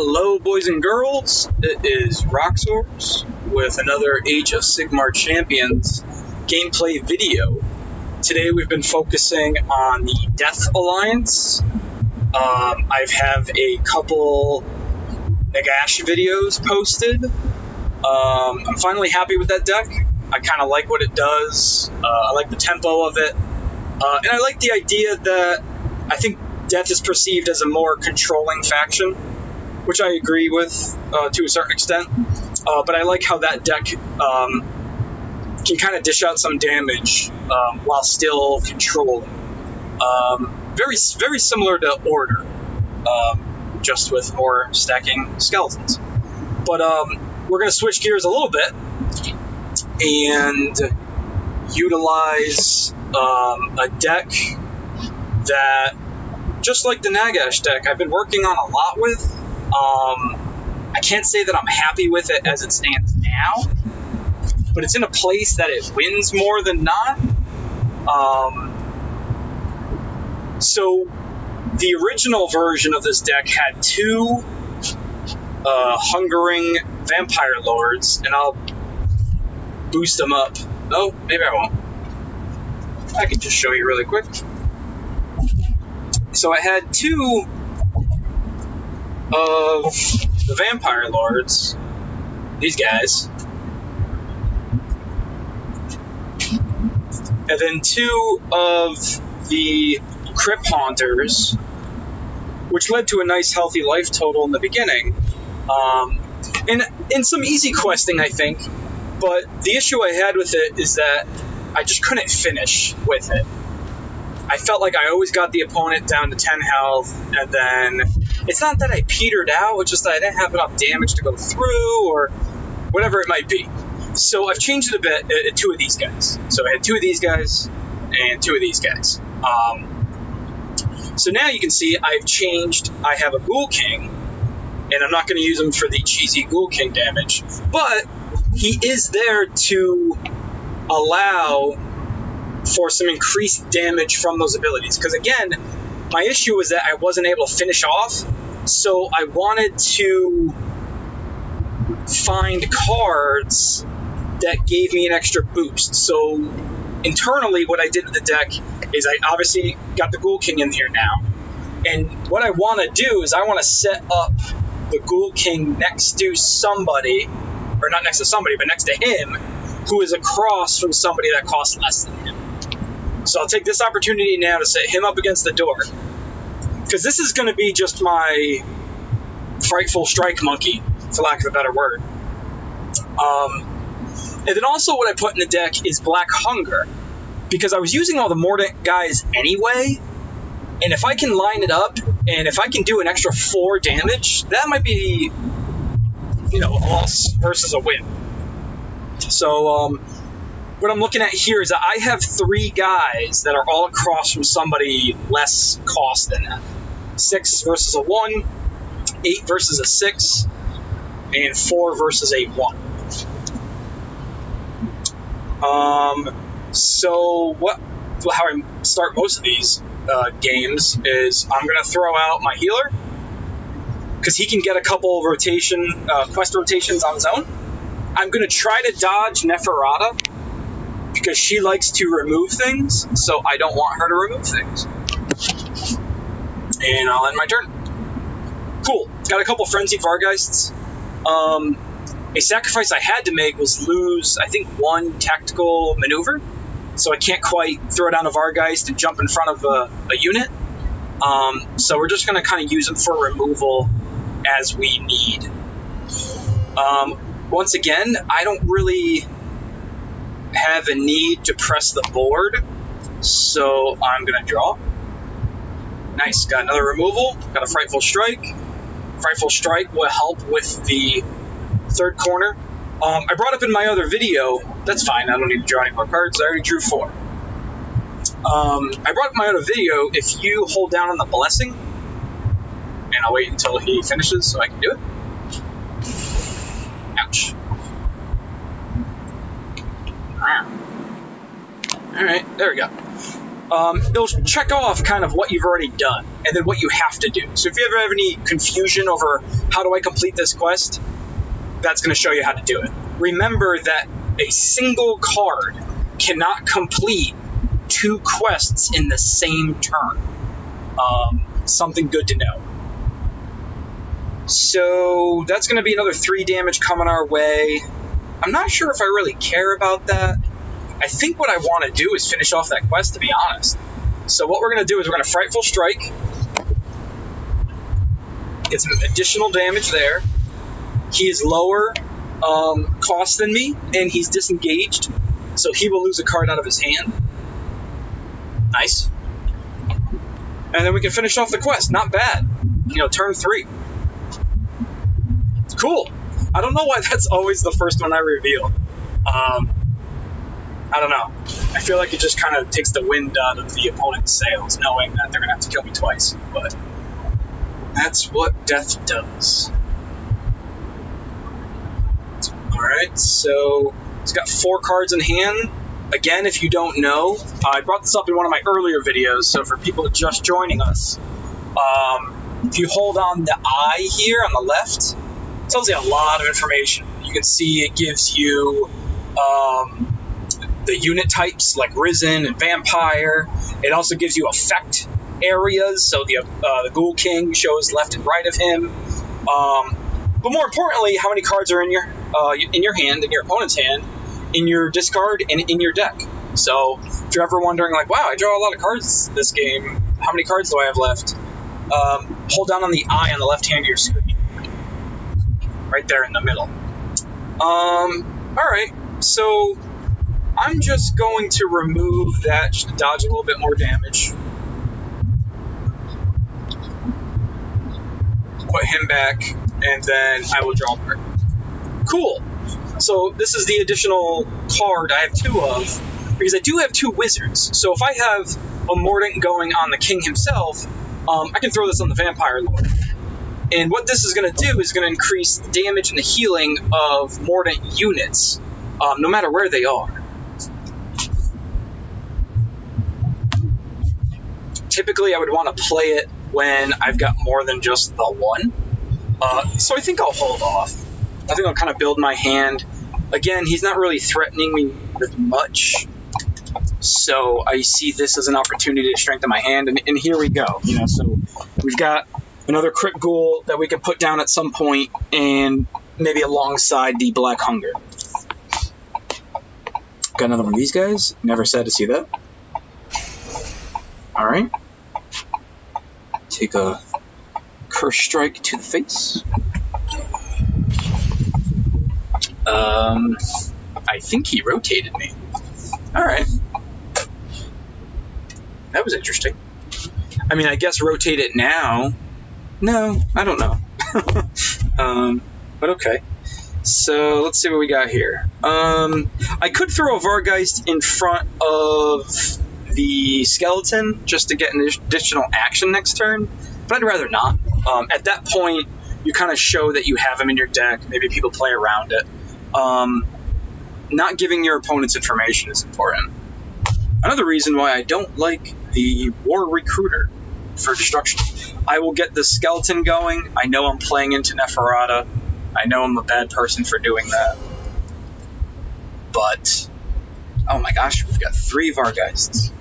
Hello, boys and girls. It is Roxors with another Age of Sigmar Champions gameplay video. Today we've been focusing on the Death Alliance. I have a couple Nagash videos posted. I'm finally happy with that deck. I kind of like what it does. I like the tempo of it. And I like the idea that I think Death is perceived as a more controlling faction, which I agree with to a certain extent. But I like how that deck can kind of dish out some damage while still controlling. Very similar to Order, just with more stacking skeletons. But we're going to switch gears a little bit and utilize a deck that, just like the Nagash deck, I've been working on a lot with. I can't say that I'm happy with it as it stands now, but it's in a place that it wins more than not. So the original version of this deck had two hungering vampire lords, and I'll boost them up. Oh, maybe I won't. I can just show you really quick. So I had two of the vampire lords, these guys, and then two of the crypt haunters, which led to a nice healthy life total in the beginning, and some easy questing, I think. But the issue I had with it is that I just couldn't finish with it. I felt like I always got the opponent down to 10 health, and then it's not that I petered out, it's just that I didn't have enough damage to go through, or whatever it might be. So I've changed it a bit at two of these guys. So I had two of these guys, and two of these guys. So now you can see I've changed. I have a Ghoul King, and I'm not going to use him for the cheesy Ghoul King damage, but he is there to allow for some increased damage from those abilities. Because again, my issue was that I wasn't able to finish off, so I wanted to find cards that gave me an extra boost. So internally, what I did with the deck is I obviously got the Ghoul King in here now, and what I want to do is I want to set up the Ghoul King next to somebody, or not next to somebody, but next to him, who is across from somebody that costs less than him. So I'll take this opportunity now to set him up against the door, because this is going to be just my frightful strike monkey, for lack of a better word. And then also what I put in the deck is Black Hunger, because I was using all the Mordant guys anyway, and if I can line it up, and if I can do an extra 4 damage, that might be, a loss versus a win. So, what I'm looking at here is that I have 3 guys that are all across from somebody less cost than that. 6 versus a 1, 8 versus a 6, and 4 versus a 1. So how I start most of these games is I'm going to throw out my healer, because he can get a couple quest rotations on his own. I'm going to try to dodge Neferata, because she likes to remove things, so I don't want her to remove things. And I'll end my turn. Cool. Got a couple Frenzied Vargheists. A sacrifice I had to make was lose, I think, 1 tactical maneuver, so I can't quite throw down a Vargheist and jump in front of a unit. So we're just going to kind of use them for removal as we need. Once again, I don't really have a need to press the board, so I'm going to draw. Nice, got another removal, got a Frightful Strike. Frightful Strike will help with the 3rd corner. I brought up in my other video, that's fine, I don't need to draw any more cards, I already drew 4. I brought up in my other video, if you hold down on the Blessing, and I'll wait until he finishes so I can do it. Ouch. Alright, there we go. it'll check off kind of what you've already done and then what you have to do. So if you ever have any confusion over how do I complete this quest, that's going to show you how to do it. Remember that a single card cannot complete 2 quests in the same turn. Something good to know. So that's going to be another 3 damage coming our way. I'm not sure if I really care about that. I think what I want to do is finish off that quest, to be honest. So what we're going to do is we're going to Frightful Strike. Get some additional damage there. He is lower cost than me, and he's disengaged, so he will lose a card out of his hand. Nice. And then we can finish off the quest. Not bad. Turn 3. Cool. I don't know why that's always the first one I reveal. I don't know. I feel like it just kind of takes the wind out of the opponent's sails, knowing that they're going to have to kill me twice. But that's what death does. Alright, so he's got 4 cards in hand. Again, if you don't know, I brought this up in one of my earlier videos, so for people just joining us, if you hold on the eye here on the left, it tells you a lot of information. You can see it gives you the unit types like Risen and Vampire. It also gives you effect areas, so the Ghoul King shows left and right of him. But more importantly, how many cards are in your hand, in your opponent's hand, in your discard, and in your deck. So if you're ever wondering, like, wow, I draw a lot of cards this game, how many cards do I have left? Hold down on the eye on the left hand of your screen. Right there in the middle. Alright, so I'm just going to remove that just to dodge a little bit more damage. Put him back, and then I will draw a card. Cool. So this is the additional card I have 2 of, because I do have 2 wizards. So if I have a Mordant going on the king himself, I can throw this on the Vampire Lord. And what this is going to do is going to increase the damage and the healing of Mordant units, no matter where they are. Typically, I would want to play it when I've got more than just the 1. So I think I'll hold off. I think I'll kind of build my hand. Again, he's not really threatening me with much, so I see this as an opportunity to strengthen my hand, and here we go. So we've got another Crypt Ghoul that we can put down at some point, and maybe alongside the Black Hunger. Got another one of these guys. Never sad to see that. Alright. Take a Curse Strike to the face. I think he rotated me. Alright. That was interesting. I mean, I guess rotate it now. No, I don't know. But okay. So, let's see what we got here. I could throw a Vargeist in front of the skeleton just to get an additional action next turn, but I'd rather not. At that point, you kind of show that you have him in your deck. Maybe people play around it. Not giving your opponents information is important. Another reason why I don't like the War Recruiter for destruction. I will get the skeleton going. I know I'm playing into Neferata. I know I'm a bad person for doing that. But, oh my gosh, we've got 3 Vargeists.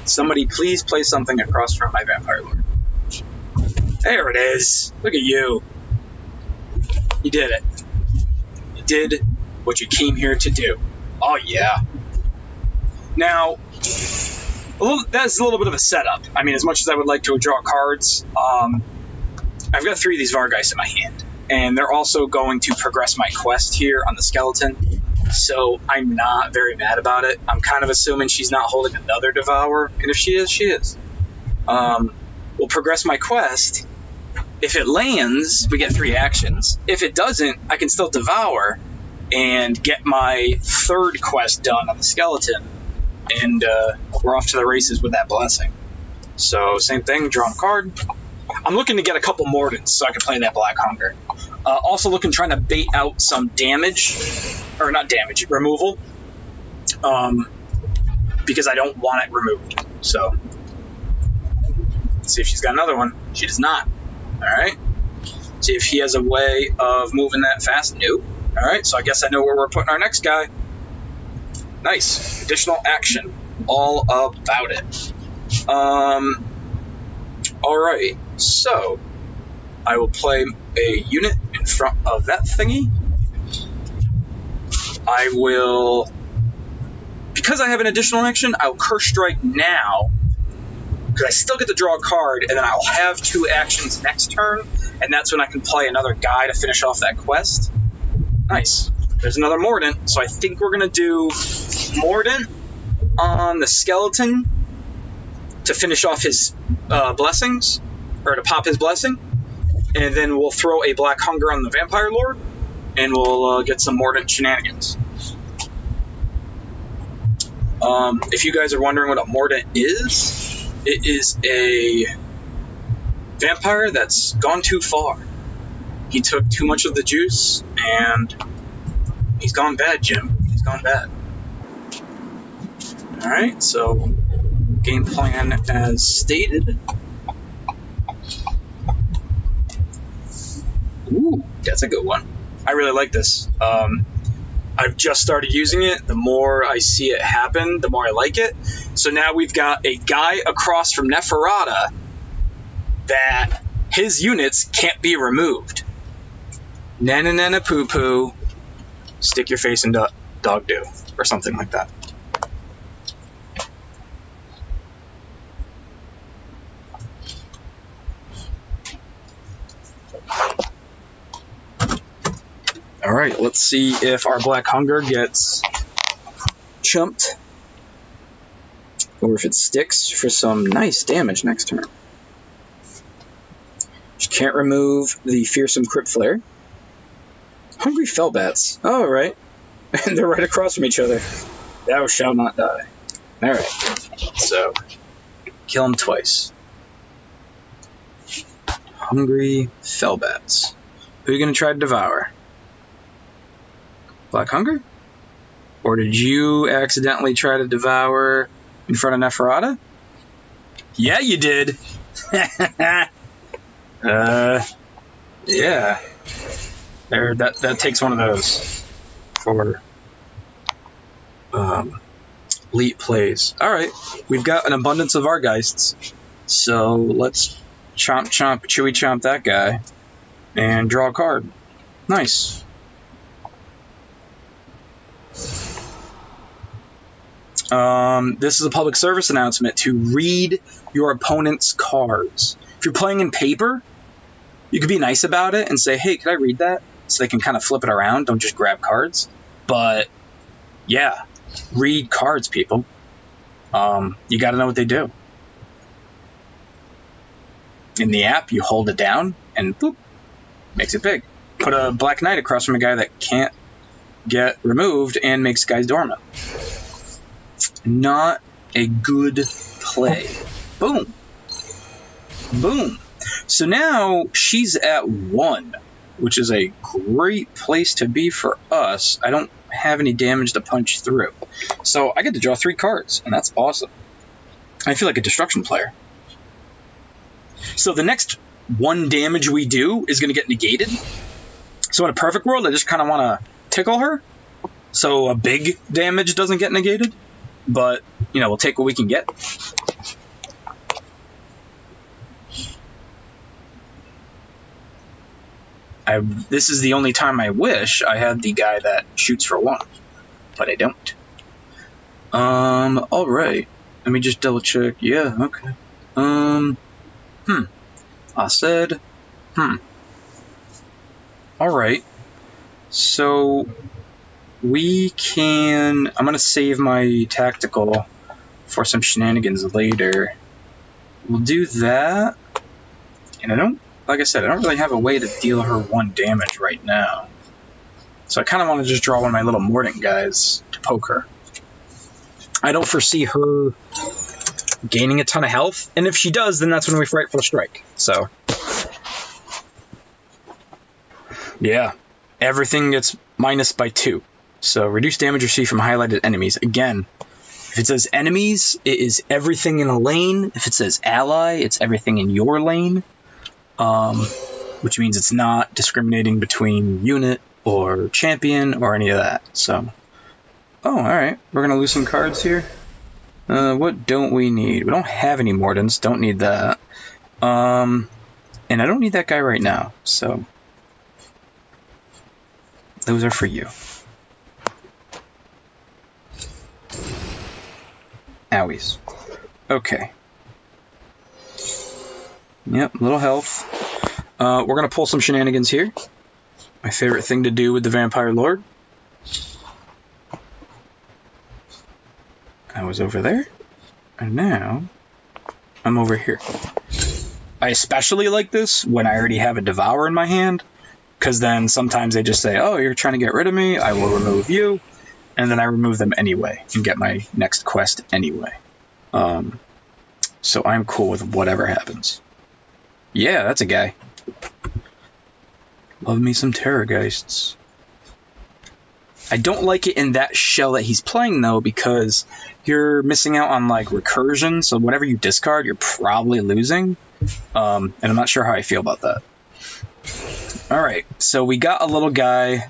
Somebody please play something across from my Vampire Lord. There it is. Look at you. You did it. You did what you came here to do. Oh yeah. Now, that's a little bit of a setup. I mean, as much as I would like to draw cards, I've got 3 of these Vargeists in my hand, and they're also going to progress my quest here on the skeleton, so I'm not very mad about it. I'm kind of assuming she's not holding another Devour, and if she is, she is. We'll progress my quest. If it lands, we get 3 actions. If it doesn't, I can still Devour and get my 3rd quest done on the skeleton, and we're off to the races with that blessing. So, same thing, draw a card. I'm looking to get a couple Mordants so I can play that Black Hunger. Also trying to bait out some damage, or not damage, removal. because I don't want it removed. So, let's see if she's got another one. She does not. Alright. See if he has a way of moving that fast. Nope. Alright, so I guess I know where we're putting our next guy. Nice. Additional action. All about it. Alright, so I will play a unit in front of that thingy. I will, because I have an additional action, I'll Curse Strike now, because I still get to draw a card, and then I'll have 2 actions next turn, and that's when I can play another guy to finish off that quest. Nice. There's another Mordant, so I think we're going to do Mordant on the skeleton to finish off his blessings, or to pop his blessing, and then we'll throw a Black Hunger on the Vampire Lord, and we'll get some Mordant shenanigans. If you guys are wondering what a Mordant is, it is a vampire that's gone too far. He took too much of the juice, and he's gone bad, Jim. He's gone bad. Alright, so game plan as stated. Ooh, that's a good one. I really like this. I've just started using it. The more I see it happen, the more I like it. So now we've got a guy across from Neferata that his units can't be removed. Nana nana poo poo, stick your face in dog do, or something like that. Alright, let's see if our Black Hunger gets chumped, or if it sticks for some nice damage next turn. She can't remove the Fearsome Crypt Flare. Hungry Fellbats. Oh, alright. And they're right across from each other. Thou shall not die. Alright, so kill him twice. Hungry Fellbats. Who are you going to try to devour? Black Hunger? Or did you accidentally try to devour in front of Neferata? Yeah, you did. Yeah. There, that takes one of those for elite plays. Alright, we've got an abundance of Argeists, so let's chomp, chewy chomp that guy, and draw a card. Nice. This is a public service announcement to read your opponent's cards. If you're playing in paper, you could be nice about it and say, hey, can I read that? So they can kind of flip it around, don't just grab cards. But, yeah, read cards, people. You gotta know what they do. In the app, you hold it down, and boop, makes it big. Put a Black Knight across from a guy that can't get removed and makes guys dormant. Not a good play. Boom. Boom. So now she's at 1, which is a great place to be for us. I don't have any damage to punch through. So I get to draw 3 cards, and that's awesome. I feel like a destruction player. So the next 1 damage we do is going to get negated. So in a perfect world, I just kind of want to tickle her, so a big damage doesn't get negated. But, you know, we'll take what we can get. This is the only time I wish I had the guy that shoots for 1. But I don't. Alright. Let me just double check. Yeah, okay. I said, Alright. So we can... I'm going to save my tactical for some shenanigans later. We'll do that. And I don't... Like I said, I don't really have a way to deal her 1 damage right now. So I kind of want to just draw one of my little Mordant guys to poke her. I don't foresee her gaining a ton of health. And if she does, then that's when we Frightful Strike. So... yeah. Everything gets minus by 2. So reduce damage received from highlighted enemies. Again, If it says enemies, it is everything in a lane. If it says ally, it's everything in your lane. Which means it's not discriminating between unit or champion or any of that. So, oh, alright. We're going to lose some cards here. What don't we need? We don't have any Mordants. Don't need that. And I don't need that guy right now. So, those are for you. Owies. Okay. Yep, little health. We're going to pull some shenanigans here. My favorite thing to do with the Vampire Lord. I was over there, and now I'm over here. I especially like this when I already have a Devour in my hand, because then sometimes they just say, oh, you're trying to get rid of me, I will remove you, and then I remove them anyway and get my next quest anyway. So I'm cool with whatever happens. Yeah, that's a guy. Love me some Terrorgeists. I don't like it in that shell that he's playing, though, because you're missing out on, like, recursion, so whatever you discard, you're probably losing. And I'm not sure how I feel about that. Alright, so we got a little guy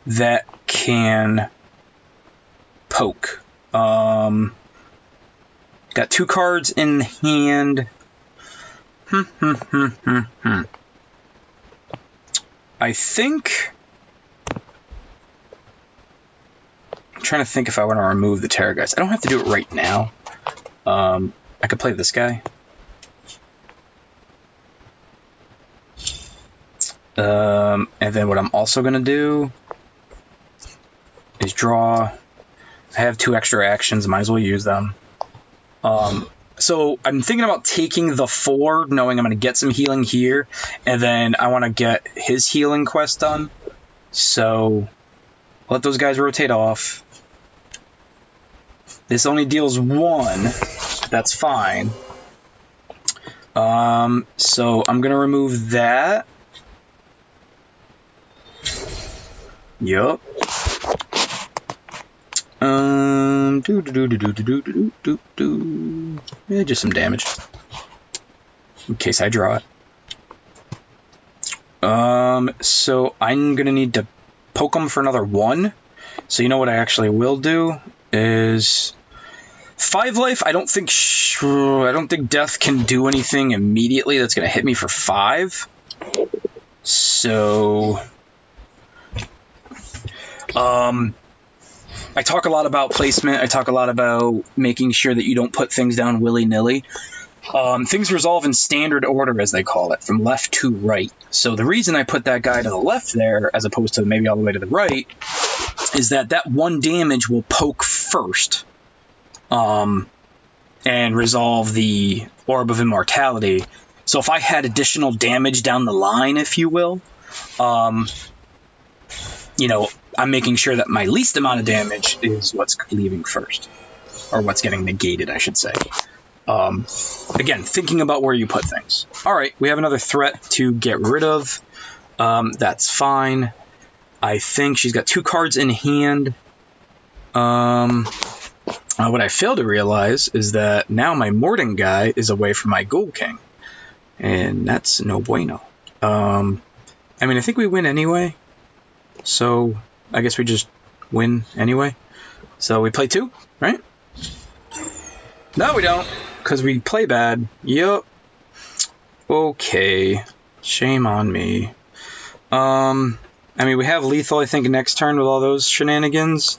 that can poke. Got 2 cards in hand. I think... I'm trying to think if I want to remove the Terrorgeist. I don't have to do it right now. I could play this guy. And then what I'm also going to do is draw. I have 2 extra actions. Might as well use them. So I'm thinking about taking the 4, knowing I'm going to get some healing here. And then I want to get his healing quest done. So let those guys rotate off. This only deals 1. That's fine. So I'm going to remove that. Yup. Yeah, just some damage. In case I draw it. So I'm going to need to poke him for another 1. So you know what I actually will do is 5 life. I don't think death can do anything immediately that's going to hit me for 5. So I talk a lot about placement. I talk a lot about making sure that you don't put things down willy-nilly. Things resolve in standard order, as they call it, from left to right. So the reason I put that guy to the left there, as opposed to maybe all the way to the right, is that 1 damage will poke first, and resolve the Orb of Immortality. So if I had additional damage down the line, if you will, you know, I'm making sure that my least amount of damage is what's leaving first. Or what's getting negated, I should say. Again, thinking about where you put things. Alright, we have another threat to get rid of. That's fine. I think she's got 2 cards in hand. What I fail to realize is that now my Mordant guy is away from my Ghoul King. And that's no bueno. I mean, I think we win anyway. So I guess we just win anyway. So we play 2, right? No, we don't, because we play bad. Yup. Okay. Shame on me. I mean, we have lethal, I think, next turn with all those shenanigans.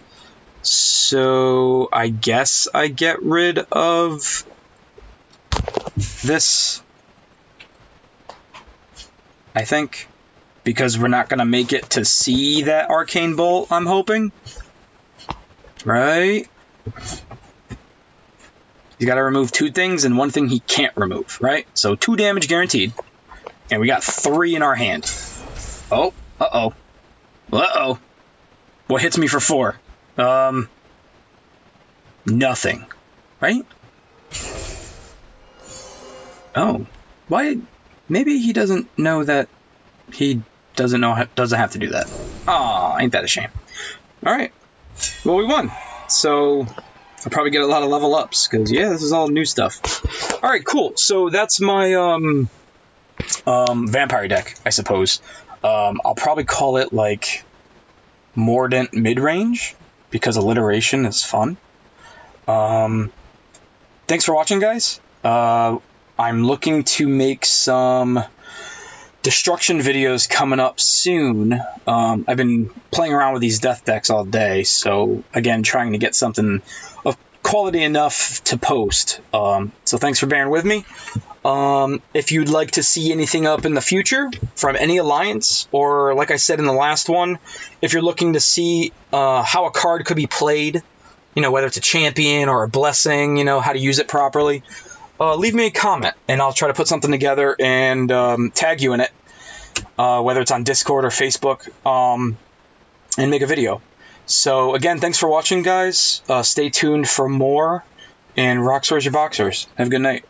So I guess I get rid of this. I think. Because we're not going to make it to see that Arcane Bolt, I'm hoping. Right? He's got to remove 2 things and 1 thing he can't remove, right? So 2 damage guaranteed. And we got 3 in our hand. Oh, uh-oh. Uh-oh. What hits me for 4? Nothing. Right? Oh. Why? Maybe he doesn't know that he doesn't have to do that. Aw, ain't that a shame. Alright. Well, we won. So I'll probably get a lot of level ups, because, yeah, this is all new stuff. Alright, cool. So that's my vampire deck, I suppose. I'll probably call it, like, Mordant Midrange, because alliteration is fun. Thanks for watching, guys. I'm looking to make some destruction videos coming up soon. I've been playing around with these death decks all day, so again, trying to get something of quality enough to post. So thanks for bearing with me. If you'd like to see anything up in the future from any alliance, or like I said in the last one, if you're looking to see how a card could be played, you know, whether it's a champion or a blessing, you know, how to use it properly, leave me a comment, and I'll try to put something together and tag you in it, whether it's on Discord or Facebook, and make a video. So, again, thanks for watching, guys. Stay tuned for more, and rock swords your boxers. Have a good night.